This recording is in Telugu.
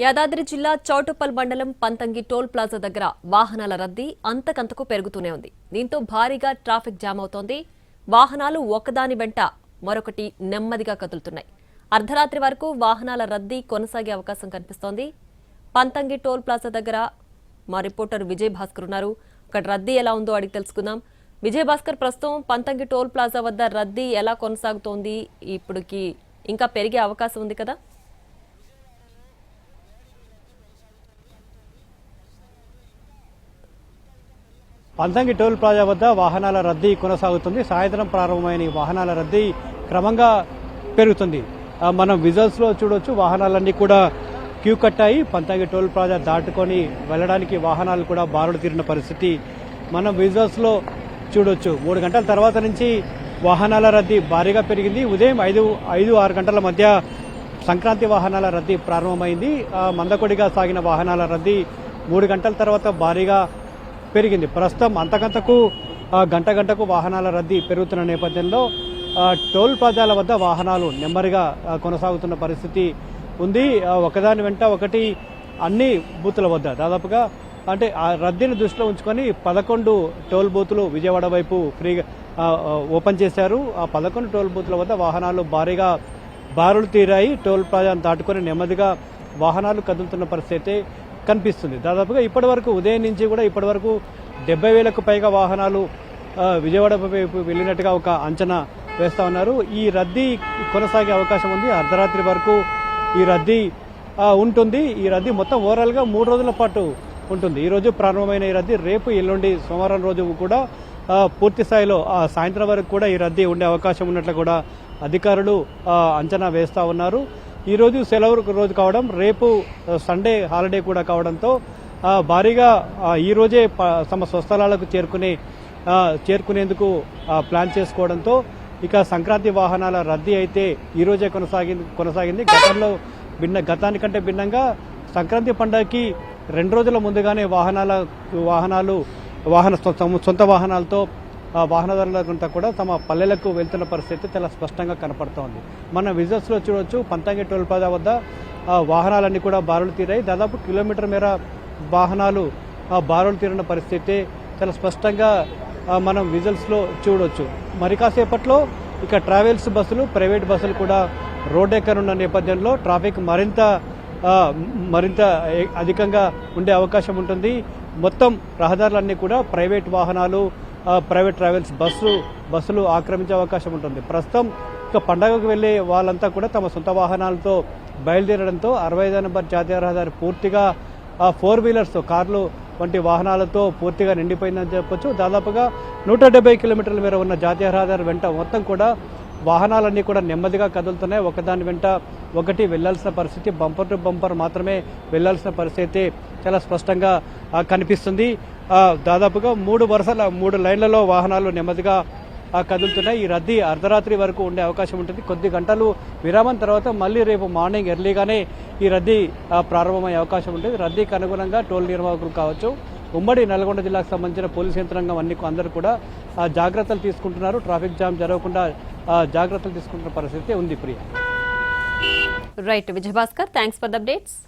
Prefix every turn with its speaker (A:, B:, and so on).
A: యాదాద్రి జిల్లా చౌటుప్పల్ మండలం పంతంగి టోల్ ప్లాజా దగ్గర వాహనాల రద్దీ అంతకంతకు పెరుగుతూనే ఉంది. దీంతో భారీగా ట్రాఫిక్ జామ్ అవుతోంది. వాహనాలు ఒకదాని వెంట మరొకటి నెమ్మదిగా కదులుతున్నాయి. అర్ధరాత్రి వరకు వాహనాల రద్దీ కొనసాగే అవకాశం కనిపిస్తోంది. పంతంగి టోల్ ప్లాజా దగ్గర మా రిపోర్టర్ విజయ్ భాస్కర్ ఉన్నారు. అక్కడ రద్దీ ఎలా ఉందో అడిగి తెలుసుకుందాం. విజయ్ భాస్కర్, ప్రస్తుతం పంతంగి టోల్ ప్లాజా వద్ద రద్దీ ఎలా కొనసాగుతోంది? ఇప్పటికి ఇంకా పెరిగే అవకాశం ఉంది కదా?
B: పంతంగి టోల్ ప్లాజా వద్ద వాహనాల రద్దీ కొనసాగుతుంది. సాయంత్రం ప్రారంభమైన వాహనాల రద్దీ క్రమంగా పెరుగుతుంది. మనం విజువల్స్ లో చూడొచ్చు, వాహనాలన్నీ కూడా క్యూ కట్టాయి. పంతంగి టోల్ ప్లాజా దాటుకొని వెళ్ళడానికి వాహనాలు కూడా బారులు తీరిన పరిస్థితి మనం విజువల్స్ లో చూడొచ్చు. 3 గంటల తర్వాత నుంచి వాహనాల రద్దీ భారీగా పెరిగింది. ఉదయం 5-6 గంటల మధ్య సంక్రాంతి వాహనాల రద్దీ ప్రారంభమైంది. మందకొడిగా సాగిన వాహనాల రద్దీ 3 గంటల తర్వాత భారీగా పెరిగింది. ప్రస్తుతం అంతకంతకు గంటకు వాహనాల రద్దీ పెరుగుతున్న నేపథ్యంలో టోల్ ప్లాజాల వద్ద వాహనాలు నెమ్మదిగా కొనసాగుతున్న పరిస్థితి ఉంది. ఒకదాని వెంట ఒకటి అన్ని బూతుల వద్ద దాదాపుగా అంటే ఆ రద్దీని దృష్టిలో ఉంచుకొని 11 టోల్ బూతులు విజయవాడ వైపు ఫ్రీగా ఓపెన్ చేశారు. ఆ 11 టోల్ బూతుల వద్ద వాహనాలు భారీగా బారులు తీరాయి. టోల్ ప్లాజాను దాటుకొని నెమ్మదిగా వాహనాలు కదులుతున్న పరిస్థితి కనిపిస్తుంది. దాదాపుగా ఇప్పటి వరకు ఉదయం నుంచి కూడా ఇప్పటి వరకు 70,000కు పైగా వాహనాలు విజయవాడ వైపు వెళ్ళినట్టుగా ఒక అంచనా వేస్తా ఉన్నారు. ఈ రద్దీ కొనసాగే అవకాశం ఉంది. అర్ధరాత్రి వరకు ఈ రద్దీ ఉంటుంది. ఈ రద్దీ మొత్తం ఓవరాల్ గా 3 రోజుల పాటు ఉంటుంది. ఈ రోజు ప్రారంభమైన ఈ రద్దీ రేపు ఎల్లుండి సోమవారం రోజు కూడా పూర్తి స్థాయిలో సాయంత్రం వరకు కూడా ఈ రద్దీ ఉండే అవకాశం ఉన్నట్లు కూడా అధికారులు అంచనా వేస్తా ఉన్నారు. ఈ రోజు సెలవు రోజు కావడం, రేపు సండే హాలిడే కూడా కావడంతో భారీగా ఈ రోజే తమ స్వస్థలాలకు చేరుకునేందుకు ప్లాన్ చేసుకోవడంతో ఇక సంక్రాంతి వాహనాల రద్దీ అయితే ఈ రోజే కొనసాగింది. గతానికంటే భిన్నంగా సంక్రాంతి పండుగకి 2 రోజుల ముందుగానే సొంత వాహనాలతో వాహనదారులంతా కూడా తమ పల్లెలకు వెళ్తున్న పరిస్థితి చాలా స్పష్టంగా కనపడుతోంది. మన విజువల్స్ లో చూడొచ్చు, పంతంగి టోల్ ప్లాజా వద్ద వాహనాలన్నీ కూడా బారులు తీరాయి. దాదాపు కిలోమీటర్ మేర వాహనాలు బారులు తీరిన పరిస్థితి చాలా స్పష్టంగా మనం విజువల్స్ లో చూడొచ్చు. మరి కాసేపట్లో ఇక ట్రావెల్స్ బస్సులు, ప్రైవేట్ బస్సులు కూడా రోడ్ ఎక్కనున్న నేపథ్యంలో ట్రాఫిక్ మరింత అధికంగా ఉండే అవకాశం ఉంటుంది. మొత్తం రహదారులన్నీ కూడా ప్రైవేట్ వాహనాలు, ప్రైవేట్ ట్రావెల్స్ బస్సులు ఆక్రమించే అవకాశం ఉంటుంది. ప్రస్తుతం ఇక పండగకు వెళ్లే వాళ్ళంతా కూడా తమ సొంత వాహనాలతో బయలుదేరడంతో 65 నంబర్ జాతీయ రహదారి పూర్తిగా 4 వీలర్స్, కార్లు వంటి వాహనాలతో పూర్తిగా నిండిపోయిందని చెప్పొచ్చు. దాదాపుగా 170 కిలోమీటర్ల మేర ఉన్న జాతీయ రహదారి వెంట మొత్తం కూడా వాహనాలన్నీ కూడా నెమ్మదిగా కదులుతున్నాయి. ఒకదాని వెంట ఒకటి వెళ్లాల్సిన పరిస్థితి, బంపర్ టు బంపర్ మాత్రమే వెళ్లాల్సిన పరిస్థితి చాలా స్పష్టంగా కనిపిస్తుంది. దాదాపుగా 3 లైన్లలో వాహనాలు నెమ్మదిగా కదులుతున్నాయి. ఈ రద్దీ అర్ధరాత్రి వరకు ఉండే అవకాశం ఉంటుంది. కొద్ది గంటలు విరామం తర్వాత మళ్ళీ రేపు మార్నింగ్ ఎర్లీగానే ఈ రద్దీ ప్రారంభమయ్యే అవకాశం ఉంటుంది. రద్దీకి అనుగుణంగా టోల్ నిర్వాహకులు కావచ్చు, ఉమ్మడి నల్గొండ జిల్లాకు సంబంధించిన పోలీస్ యంత్రాంగం అందరూ కూడా జాగ్రత్తలు తీసుకుంటున్నారు. ట్రాఫిక్ జామ్ జరగకుండా జాగ్రత్తలు తీసుకుంటున్న పరిస్థితి ఉంది. Priya.
A: Right Vijay Bhaskar, thanks for the updates.